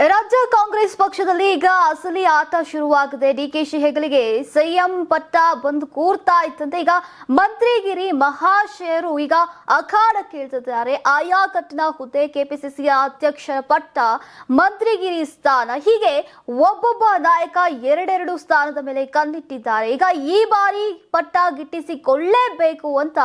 ರಾಜ್ಯ ಕಾಂಗ್ರೆಸ್ ಪಕ್ಷದಲ್ಲಿ ಈಗ ಅಸಲಿ ಆಟ ಶುರುವಾಗಿದೆ. ಡಿಕೆಶಿ ಹೆಗಲಿಗೆ ಸಿಎಂ ಪಟ್ಟ ಬಂದು ಕೂರ್ತಾ ಇತ್ತಂತೆ. ಈಗ ಮಂತ್ರಿಗಿರಿ ಮಹಾಶಯರು ಈಗ ಅಖಾಡಕ್ಕೆ ಇಳಿದಿದ್ದಾರೆ. ಆಯಾ ಕಟ್ಟಿನ ಹುದ್ದೆ, ಕೆಪಿಸಿಸಿಯ ಅಧ್ಯಕ್ಷ ಪಟ್ಟ, ಮಂತ್ರಿಗಿರಿ ಸ್ಥಾನ, ಹೀಗೆ ಒಬ್ಬೊಬ್ಬ ನಾಯಕ ಎರಡೆರಡು ಸ್ಥಾನದ ಮೇಲೆ ಕಣ್ಣಿಟ್ಟಿದ್ದಾರೆ. ಈಗ ಈ ಬಾರಿ ಪಟ್ಟ ಗಿಟ್ಟಿಸಿಕೊಳ್ಳಲೇಬೇಕು ಅಂತ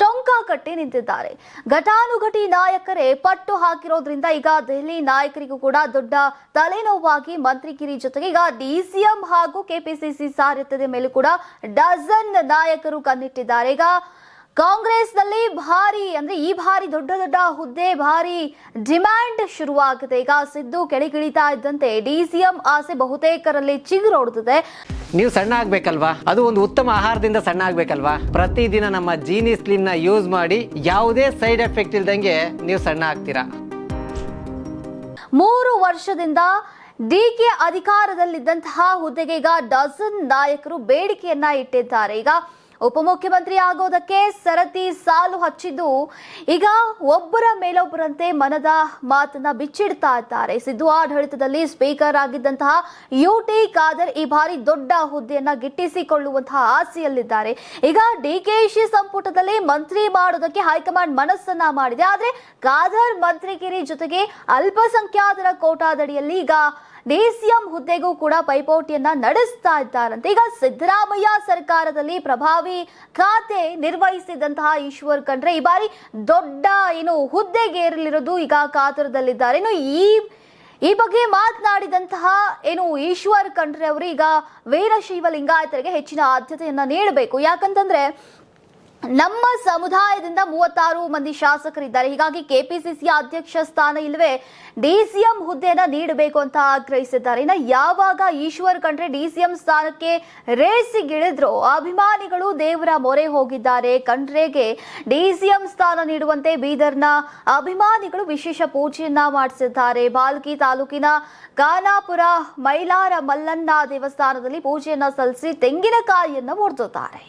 ಟೊಂಕ ಕಟ್ಟಿ ನಿಂತಿದ್ದಾರೆ. ಘಟಾನುಘಟಿ ನಾಯಕರೇ ಪಟ್ಟು ಹಾಕಿರೋದ್ರಿಂದ ಈಗ ದೆಹಲಿ ನಾಯಕರಿಗೂ ಕೂಡ ದೊಡ್ಡ ತಲೆನೋವಾಗಿ ಮಂತ್ರಿಗಿರಿ ಜೊತೆಗೆ ಈಗ ಡಿಸಿಎಂ ಹಾಗೂ ಕೆಪಿಸಿಸಿ ಸಾರಥ್ಯದ ಮೇಲೂ ಕೂಡ ಡಜನ್ ನಾಯಕರು ಕಣ್ಣಿಟ್ಟಿದ್ದಾರೆ. ಈಗ ಕಾಂಗ್ರೆಸ್ನಲ್ಲಿ ಈ ಬಾರಿ ದೊಡ್ಡ ದೊಡ್ಡ ಹುದ್ದೆ ಭಾರಿ ಡಿಮ್ಯಾಂಡ್ ಶುರುವಾಗಿದೆ. ಈಗ ಸಿದ್ದು ಕೆಳಗಿಳಿತಾ ಇದ್ದಂತೆ ಡಿಸಿಎಂ ಆಸೆ ಬಹುತೇಕರಲ್ಲಿ ಚಿಗುರೊಡೆದಿದೆ. ನೀವು ಸಣ್ಣ ಆಗ್ಬೇಕಲ್ವಾ? ಅದು ಒಂದು ಉತ್ತಮ ಆಹಾರದಿಂದ ಸಣ್ಣ ಆಗ್ಬೇಕಲ್ವಾ? ಪ್ರತಿದಿನ ನಮ್ಮ ಜೀನಿ ಸ್ಲಿಮ್ ನ ಯೂಸ್ ಮಾಡಿ ಯಾವುದೇ ಸೈಡ್ ಎಫೆಕ್ಟ್ ಇಲ್ದಂಗೆ ನೀವು ಸಣ್ಣ ಆಗ್ತೀರಾ. 3 ವರ್ಷದಿಂದ ಡಿಕೆ ಅಧಿಕಾರದಲ್ಲಿದ್ದಂತಹ ಹುದ್ದೆಗೆ ಈಗ ಡಜನ್ ನಾಯಕರು ಬೇಡಿಕೆಯನ್ನ ಇಟ್ಟಿದ್ದಾರೆ. ಈಗ ಉಪಮುಖ್ಯಮಂತ್ರಿ ಆಗೋದಕ್ಕೆ ಸರತಿ ಸಾಲು ಹಚ್ಚಿದ್ದು ಈಗ ಒಬ್ಬರ ಮೇಲೊಬ್ಬರಂತೆ ಮನದ ಮಾತನ್ನ ಬಿಚ್ಚಿಡ್ತಾ ಇದ್ದಾರೆ. ಸಿದ್ದು ಆಡಳಿತದಲ್ಲಿ ಸ್ಪೀಕರ್ ಆಗಿದ್ದಂತಹ ಯುಟಿ ಖಾದರ್ ಈ ಬಾರಿ ದೊಡ್ಡ ಹುದ್ದೆಯನ್ನ ಗಿಟ್ಟಿಸಿಕೊಳ್ಳುವಂತಹ ಆಸೆಯಲ್ಲಿದ್ದಾರೆ. ಈಗ ಡಿಕೆಶಿ ಸಂಪುಟದಲ್ಲಿ ಮಂತ್ರಿ ಮಾಡೋದಕ್ಕೆ ಹೈಕಮಾಂಡ್ ಮನಸ್ಸನ್ನ ಮಾಡಿದೆ. ಆದ್ರೆ ಖಾದರ್ ಮಂತ್ರಿಗಿರಿ ಜೊತೆಗೆ ಅಲ್ಪಸಂಖ್ಯಾತರ ಕೋಟಾದಡಿಯಲ್ಲಿ ಈಗ ಡಿಸಿಎಂ ಹುದ್ದೆಗೂ ಕೂಡ ಪೈಪೋಟಿಯನ್ನ ನಡೆಸ್ತಾ ಇದ್ದಾರಂತೆ. ಈಗ ಸಿದ್ದರಾಮಯ್ಯ ಸರ್ಕಾರದಲ್ಲಿ ಪ್ರಭಾವಿ ಖಾತೆ ನಿರ್ವಹಿಸಿದಂತಹ ಈಶ್ವರ್ ಖಂಡ್ರೆ ಈ ಬಾರಿ ದೊಡ್ಡ ಹುದ್ದೆಗೇರಲಿರೋದು ಈಗ ಕಾತರದಲ್ಲಿದ್ದಾರೆ. ಈ ಬಗ್ಗೆ ಮಾತನಾಡಿದಂತಹ ಈಶ್ವರ್ ಖಂಡ್ರೆ ಅವರು ಈಗ ವೀರಶೈವ ಲಿಂಗಾಯತರಿಗೆ ಹೆಚ್ಚಿನ ಆದ್ಯತೆಯನ್ನ ನೀಡಬೇಕು. ಯಾಕಂತಂದ್ರೆ ನಮ್ಮ ಸಮುದಾಯದಿಂದ 36 ಮಂದಿ ಶಾಸಕರಿದ್ದಾರೆ. ಹೀಗಾಗಿ ಕೆಪಿಸಿಸಿಯ ಅಧ್ಯಕ್ಷ ಸ್ಥಾನ ಇಲ್ಲವೇ ಡಿಸಿಎಂ ಹುದ್ದೆಯನ್ನ ನೀಡಬೇಕು ಅಂತ ಆಗ್ರಹಿಸಿದ್ದಾರೆ. ಇನ್ನು ಯಾವಾಗ ಈಶ್ವರ್ ಖಂಡ್ರೆ ಡಿಸಿಎಂ ಸ್ಥಾನಕ್ಕೆ ರೇಸಿಗಿಳಿದ್ರು ಅಭಿಮಾನಿಗಳು ದೇವರ ಮೊರೆ ಹೋಗಿದ್ದಾರೆ. ಖಂಡ್ರೆಗೆ ಡಿಸಿಎಂ ಸ್ಥಾನ ನೀಡುವಂತೆ ಬೀದರ್ನ ಅಭಿಮಾನಿಗಳು ವಿಶೇಷ ಪೂಜೆಯನ್ನ ಮಾಡಿಸಿದ್ದಾರೆ. ಬಾಲ್ಕಿ ತಾಲೂಕಿನ ಖಾನಾಪುರ ಮೈಲಾರ ಮಲ್ಲಣ್ಣ ದೇವಸ್ಥಾನದಲ್ಲಿ ಪೂಜೆಯನ್ನ ಸಲ್ಲಿಸಿ ತೆಂಗಿನಕಾಯಿಯನ್ನ ಮುರಿದಿದ್ದಾರೆ.